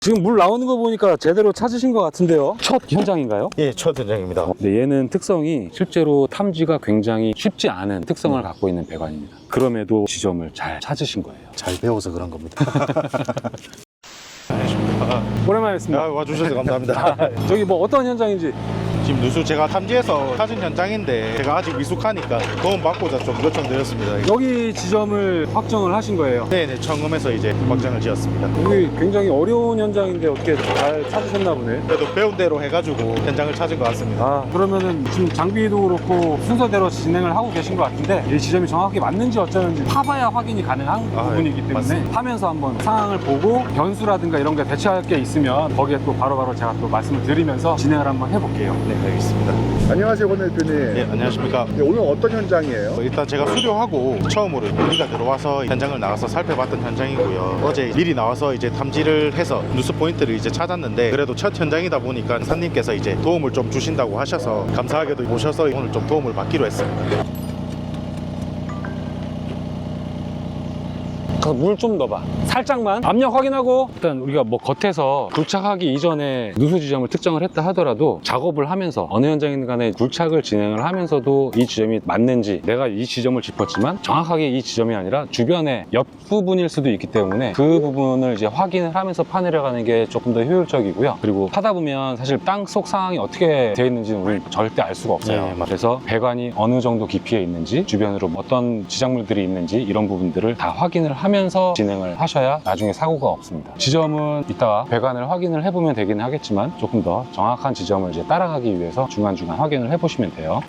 지금 물 나오는 거 보니까 제대로 찾으신 것 같은데요. 첫 현장인가요? 예, 첫 현장입니다. 네, 얘는 특성이 실제로 탐지가 굉장히 쉽지 않은 특성을 갖고 있는 배관입니다. 그럼에도 지점을 잘 찾으신 거예요. 잘 배워서 그런 겁니다. 안녕하십니까. 오랜만에 뵙습니다. 와주셔서 감사합니다. 저기 뭐 어떤 현장인지. 지금 누수 제가 탐지해서 찾은 현장인데 제가 아직 미숙하니까 도움 받고자 좀 요청드렸습니다. 여기 지점을 확정을 하신 거예요. 네네, 청음에서 이제 확장을 지었습니다. 여기 굉장히 어려운 현장인데 어떻게 잘 찾으셨나 보네. 그래도 배운 대로 해가지고 현장을 찾은 것 같습니다. 아, 그러면은 지금 장비도 그렇고 순서대로 진행을 하고 계신 것 같은데 이 지점이 정확히 맞는지 어쩌는지 타봐야 확인이 가능한 부분이기 때문에 맞습니다. 타면서 한번 상황을 보고 변수라든가 이런 게 대처할 게 있으면 거기에 또 바로바로 제가 또 말씀을 드리면서 진행을 한번 해볼게요. 네, 알겠습니다. 안녕하세요, 권 대표님. 네, 안녕하십니까. 네, 오늘 어떤 현장이에요? 일단 제가 수료하고 처음으로 우리가 들어와서 현장을 나가서 살펴봤던 현장이고요. 어제 미리 나와서 이제 탐지를 해서 누수 포인트를 이제 찾았는데 그래도 첫 현장이다 보니까 산님께서 이제 도움을 좀 주신다고 하셔서 감사하게도 모셔서 오늘 좀 도움을 받기로 했습니다. 물 좀 넣어봐. 살짝만 압력 확인하고 일단 우리가 뭐 겉에서 굴착하기 이전에 누수 지점을 특정을 했다 하더라도 작업을 하면서 어느 현장이든 간에 굴착을 진행을 하면서도 이 지점이 맞는지 내가 이 지점을 짚었지만 정확하게 이 지점이 아니라 주변의 옆부분일 수도 있기 때문에 그 부분을 이제 확인을 하면서 파내려가는 게 조금 더 효율적이고요. 그리고 하다 보면 사실 땅속 상황이 어떻게 되어 있는지는 우리 절대 알 수가 없어요. 네, 맞아요. 그래서 배관이 어느 정도 깊이에 있는지 주변으로 어떤 지작물들이 있는지 이런 부분들을 다 확인을 하면서 진행을 하셔야 나중에 사고가 없습니다. 지점은 이따가 배관을 확인을 해보면 되긴 하겠지만 조금 더 정확한 지점을 이제 따라가기 위해서 중간중간 확인을 해보시면 돼요.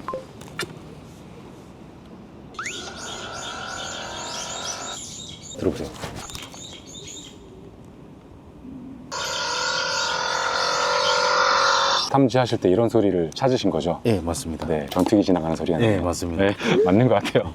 들어보세요. 탐지하실 때 이런 소리를 찾으신 거죠? 예, 맞습니다. 네, 전투기 지나가는 소리 아니에요? 예, 맞습니다. 네, 맞는 것 같아요.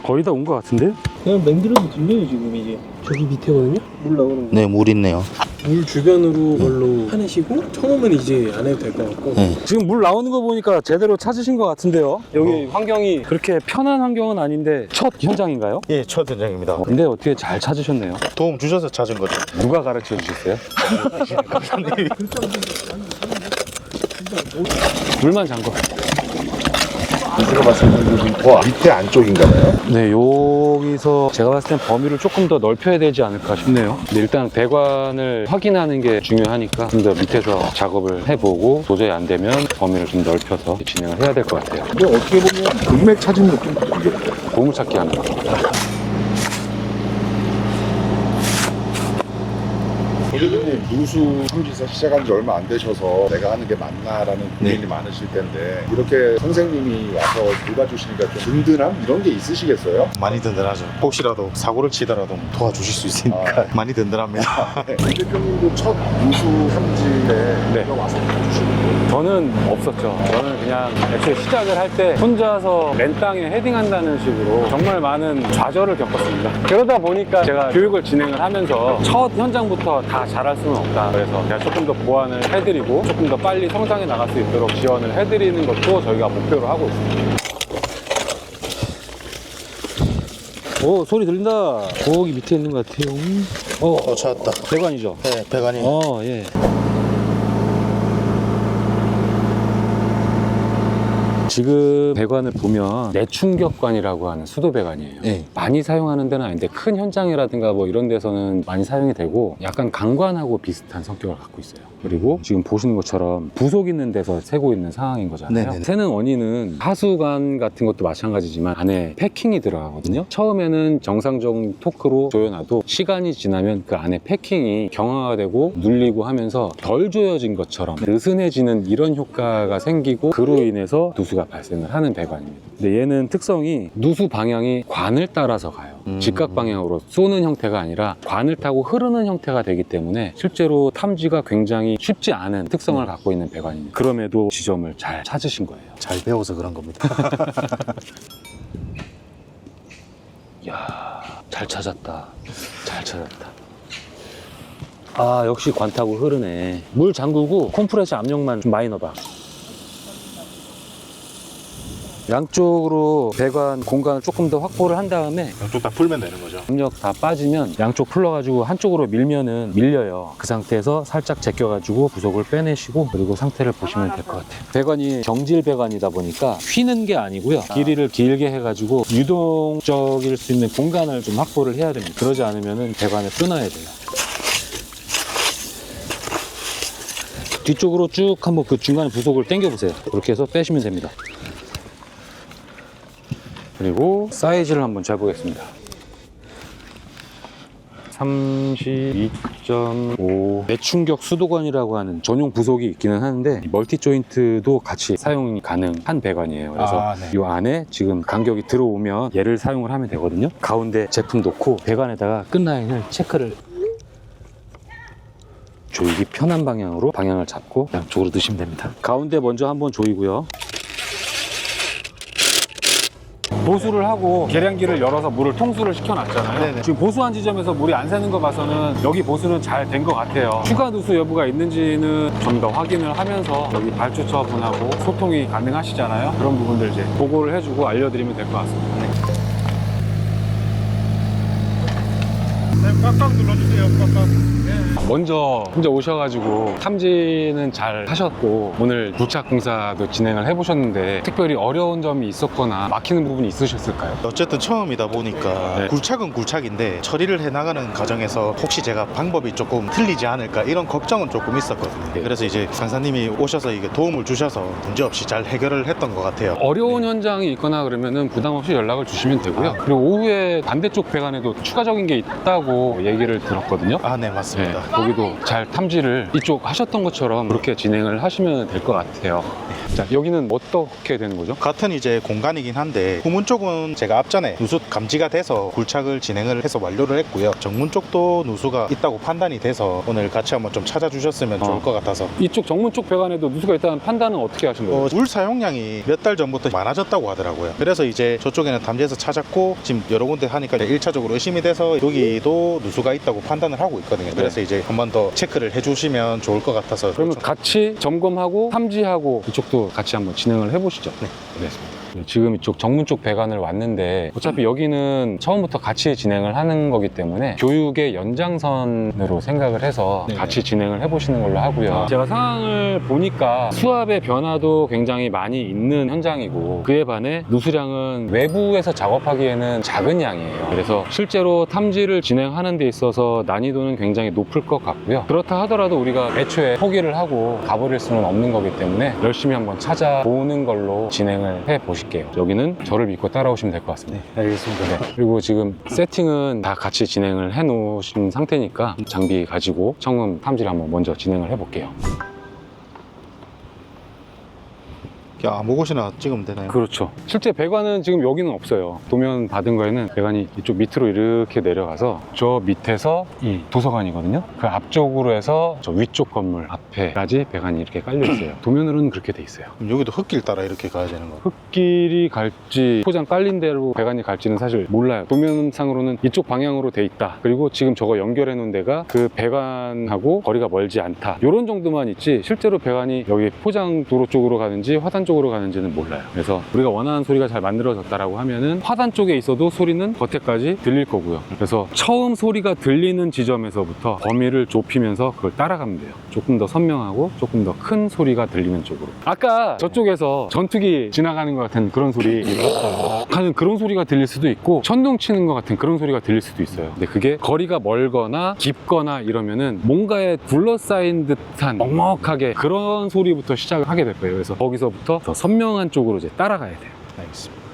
거의 다 온 것 같은데? 그냥 맹들어도 들려요 지금 이제 저기 밑에거든요? 물 나오는 거. 네, 물 있네요. 물 주변으로 걸로 파내시고 처음은 이제 안 해도 될 것 같고 네. 지금 물 나오는 거 보니까 제대로 찾으신 것 같은데요? 여기 환경이 그렇게 편한 환경은 아닌데 첫 현장인가요? 예, 첫 현장입니다. 근데 어떻게 잘 찾으셨네요? 도움 주셔서 찾은 거죠. 누가 가르쳐 주셨어요? 물만 잠궈. 제가 봤을 때는 더 밑에 안쪽인가 봐요. 네, 여기서 제가 봤을 땐 범위를 조금 더 넓혀야 되지 않을까 싶네요. 근데 일단 배관을 확인하는 게 중요하니까 좀 더 밑에서 작업을 해보고 도저히 안 되면 범위를 좀 넓혀서 진행을 해야 될 것 같아요. 근데 어떻게 보면 금맥 찾은 느낌 이게 보물찾기 하는 거. 대표님 누수 탐지사 시작한 지 얼마 안 되셔서 내가 하는 게 맞나라는 고민이 네. 많으실 텐데 이렇게 선생님이 와서 도와주시니까 좀 든든함 이런 게 있으시겠어요? 많이 든든하죠. 혹시라도 사고를 치더라도 도와주실 수 있으니까 많이 든든합니다. 권 대표님도 첫 누수 탐지에 네. 와서 도와주시는 거예요? 저는 없었죠. 저는 그냥 애초에 시작을 할 때 혼자서 맨 땅에 헤딩한다는 식으로 정말 많은 좌절을 겪었습니다. 그러다 보니까 제가 교육을 진행을 하면서 첫 현장부터 다 잘할 수는 없다. 그래서 제가 조금 더 보완을 해드리고 조금 더 빨리 성장해 나갈 수 있도록 지원을 해드리는 것도 저희가 목표로 하고 있습니다. 오, 소리 들린다. 거기 밑에 있는 것 같아요. 찾았다. 배관이죠? 네, 배관이. 예. 지금 배관을 보면 내충격관이라고 하는 수도 배관이에요. 네. 많이 사용하는 데는 아닌데 큰 현장이라든가 뭐 이런 데서는 많이 사용이 되고 약간 강관하고 비슷한 성격을 갖고 있어요. 그리고 지금 보시는 것처럼 부속 있는 데서 새고 있는 상황인 거잖아요. 네네네. 새는 원인은 하수관 같은 것도 마찬가지지만 안에 패킹이 들어가거든요. 처음에는 정상적인 토크로 조여놔도 시간이 지나면 그 안에 패킹이 경화가 되고 눌리고 하면서 덜 조여진 것처럼 느슨해지는 이런 효과가 생기고 그로 인해서 누수가 발생을 하는 배관입니다. 근데 얘는 특성이 누수 방향이 관을 따라서 가요. 직각 방향으로 쏘는 형태가 아니라 관을 타고 흐르는 형태가 되기 때문에 실제로 탐지가 굉장히 쉽지 않은 특성을 갖고 있는 배관입니다. 그럼에도 지점을 잘 찾으신 거예요. 잘 배워서 그런 겁니다. 이야, 잘 찾았다. 잘 찾았다. 아, 역시 관타고 흐르네. 물 잠그고 컴프레서 압력만 좀 많이 넣어봐. 양쪽으로 배관 공간을 조금 더 확보를 한 다음에 양쪽 다 풀면 되는 거죠. 압력 다 빠지면 양쪽 풀러가지고 한쪽으로 밀면은 밀려요. 그 상태에서 살짝 제껴가지고 부속을 빼내시고 그리고 상태를 보시면 될 것 같아요. 배관이 경질 배관이다 보니까 휘는 게 아니고요. 길이를 길게 해가지고 유동적일 수 있는 공간을 좀 확보를 해야 됩니다. 그러지 않으면은 배관을 끊어야 돼요. 뒤쪽으로 쭉 한번 그 중간에 부속을 당겨 보세요. 그렇게 해서 빼시면 됩니다. 그리고 사이즈를 한번 재보겠습니다. 32.5 내충격 수도관이라고 하는 전용 부속이 있기는 하는데 멀티 조인트도 같이 사용이 가능한 배관이에요. 그래서 이 안에 지금 간격이 들어오면 얘를 사용을 하면 되거든요. 가운데 제품 놓고 배관에다가 끝라인을 체크를 조이기 편한 방향으로 방향을 잡고 양쪽으로 넣으시면 됩니다. 가운데 먼저 한번 조이고요. 보수를 하고 계량기를 열어서 물을 통수를 시켜놨잖아요. 네네. 지금 보수한 지점에서 물이 안 새는 거 봐서는 여기 보수는 잘 된 것 같아요. 추가 누수 여부가 있는지는 좀 더 확인을 하면서 여기 발주처분하고 소통이 가능하시잖아요. 그런 부분들 이제 보고를 해주고 알려드리면 될 것 같습니다. 네, 꽉꽉 눌러주세요. 꽉꽉. 먼저 혼자 오셔가지고 탐지는 잘 하셨고 오늘 굴착 공사도 진행을 해보셨는데 특별히 어려운 점이 있었거나 막히는 부분이 있으셨을까요? 어쨌든 처음이다 보니까 네. 굴착은 굴착인데 처리를 해나가는 과정에서 혹시 제가 방법이 조금 틀리지 않을까 이런 걱정은 조금 있었거든요. 네. 그래서 이제 강사님이 오셔서 이게 도움을 주셔서 문제없이 잘 해결을 했던 것 같아요. 어려운 현장이 있거나 그러면은 부담 없이 연락을 주시면 되고요. 그리고 오후에 반대쪽 배관에도 추가적인 게 있다고 얘기를 들었거든요. 아, 네, 맞습니다. 네, 거기도 잘 탐지를 이쪽 하셨던 것처럼 그렇게 진행을 하시면 될 것 같아요. 자, 여기는 어떻게 되는 거죠? 같은 이제 공간이긴 한데 후문 쪽은 제가 앞전에 누수 감지가 돼서 굴착을 진행을 해서 완료를 했고요. 정문 쪽도 누수가 있다고 판단이 돼서 오늘 같이 한번 좀 찾아주셨으면 좋을 것 같아서 이쪽 정문 쪽 배관에도 누수가 있다는 판단은 어떻게 하신 거예요? 물 사용량이 몇 달 전부터 많아졌다고 하더라고요. 그래서 이제 저쪽에는 담지해서 찾았고 지금 여러 군데 하니까 1차적으로 의심이 돼서 여기도 누수가 있다고 판단을 하고 있거든요. 그래서 이제 한 번 더 체크를 해주시면 좋을 것 같아서 그러면 같이 점검하고 탐지하고 이쪽도 같이 한번 진행을 해보시죠. 네, 알겠습니다. 지금 이쪽 정문 쪽 배관을 왔는데 어차피 여기는 처음부터 같이 진행을 하는 거기 때문에 교육의 연장선으로 생각을 해서 같이 진행을 해보시는 걸로 하고요. 제가 상황을 보니까 수압의 변화도 굉장히 많이 있는 현장이고 그에 반해 누수량은 외부에서 작업하기에는 작은 양이에요. 그래서 실제로 탐지를 진행하는 데 있어서 난이도는 굉장히 높을 것 같고요. 그렇다 하더라도 우리가 애초에 포기를 하고 가버릴 수는 없는 거기 때문에 열심히 한번 찾아보는 걸로 진행을 해보실게요. 여기는 저를 믿고 따라오시면 될 것 같습니다. 네, 알겠습니다. 네. 그리고 지금 세팅은 다 같이 진행을 해 놓으신 상태니까 장비 가지고 청음 탐지를 한번 먼저 진행을 해볼게요. 아무 곳이나 찍으면 되나요? 그렇죠. 실제 배관은 지금 여기는 없어요. 도면 받은 거에는 배관이 이쪽 밑으로 이렇게 내려가서 저 밑에서 이 도서관이거든요. 그 앞쪽으로 해서 저 위쪽 건물 앞에까지 배관이 이렇게 깔려 있어요. 도면으로는 그렇게 돼 있어요. 그럼 여기도 흙길 따라 이렇게 가야 되는 거예요? 흙길이 갈지 포장 깔린 대로 배관이 갈지는 사실 몰라요. 도면상으로는 이쪽 방향으로 돼 있다. 그리고 지금 저거 연결해 놓은 데가 그 배관하고 거리가 멀지 않다. 이런 정도만 있지 실제로 배관이 여기 포장 도로 쪽으로 가는지 화단 쪽으로 가는지는 몰라요. 그래서 우리가 원하는 소리가 잘 만들어졌다라고 하면은 화단 쪽에 있어도 소리는 겉에까지 들릴 거고요. 그래서 처음 소리가 들리는 지점에서부터 범위를 좁히면서 그걸 따라가면 돼요. 조금 더 선명하고 조금 더 큰 소리가 들리는 쪽으로. 아까 저쪽에서 전투기 지나가는 것 같은 그런 소리 하는 그런 소리가 들릴 수도 있고 천둥 치는 것 같은 그런 소리가 들릴 수도 있어요. 근데 그게 거리가 멀거나 깊거나 이러면은 뭔가에 둘러싸인 듯한 먹먹하게 그런 소리부터 시작을 하게 될 거예요. 그래서 거기서부터 더 선명한 쪽으로 이제 따라가야 돼요. 알겠습니다.